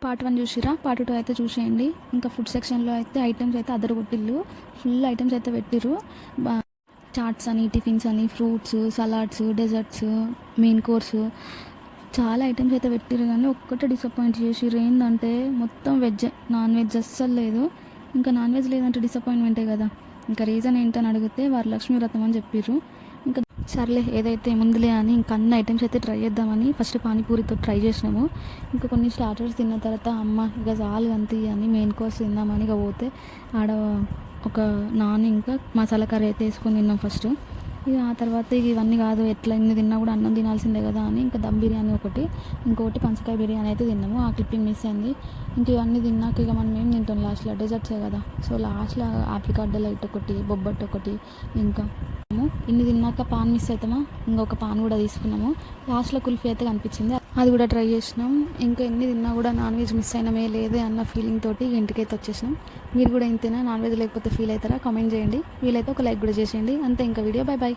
Part 1 చూసిరా, part 2 అయితే చూసేయండి. ఇంకా ఫుడ్ సెక్షన్లో అయితే ఐటమ్స్ అయితే అదరగొట్టిల్లు, ఫుల్ ఐటమ్స్ అయితే పెట్టిర్రు. చాట్స్ అని, టిఫిన్స్ అని, fruits, salads, desserts, main course, చాలా ఐటమ్స్ అయితే పెట్టిర్రు. కానీ ఒక్కటే డిసప్పాయింట్ చేసిర్రు. ఏంటంటే మొత్తం వెజ్, నాన్ వెజ్ అస్సలు లేదు. ఇంకా నాన్ వెజ్ లేదంటే డిసప్పాయింట్మెంటే కదా. ఇంకా రీజన్ ఏంటని అడిగితే వరలక్ష్మి వ్రతం అని చెప్పిర్రు. ఇంకా సర్లే ఏదైతే ముందులే అని ఇంకా అన్ని ఐటమ్స్ అయితే ట్రై చేద్దామని ఫస్ట్ పానీపూరితో ట్రై చేసినాము. ఇంకా కొన్ని స్టార్టర్స్ తిన్న తర్వాత అమ్మ ఇక చాలు అంతే అని మెయిన్ కోర్స్ తిందామని ఇక పోతే ఆడ ఒక నాన్ ఇంకా మసాలా కర్రీ అయితే వేసుకొని తిన్నాం ఫస్ట్. ఇక ఆ తర్వాత ఇక ఇవన్నీ కాదు, ఎట్లా ఇన్ని తిన్నా కూడా అన్నం తినాల్సిందే కదా అని ఇంకా దమ్ బిర్యానీ ఒకటి, ఇంకోటి పంచకాయ బిర్యానీ అయితే తిన్నాము. ఆ క్లిప్పింగ్ మిస్ అయింది. ఇంక ఇవన్నీ తిన్నాక ఇక మనం ఏం తింటాం లాస్ట్లో, డెజర్ట్సే కదా. సో లాస్ట్లో ఆప్రికాట్ లైట్ ఒకటి, బొబ్బట్టు ఒకటి, ఇంకా ఇన్ని తిన్నాక పాన్ మిస్ అవుతామా, ఇంకొక పాన్ కూడా తీసుకున్నాము. లాస్ట్లో కుల్ఫీ అయితే కనిపించింది, అది కూడా ట్రై చేసినాం. ఇంకా ఎన్ని తిన్నా కూడా నాన్ వెజ్ మిస్ అయినమే లేదే అన్న ఫీలింగ్ తోటి ఇంటికైతే వచ్చేసినాం. మీరు కూడా ఇంతేనా, నాన్ వెజ్ లేకపోతే ఫీల్ అవుతారా? కామెంట్ చేయండి. వీలైతే ఒక లైక్ కూడా చేసేయండి. అంతే, ఇంకా వీడియో. Bye bye.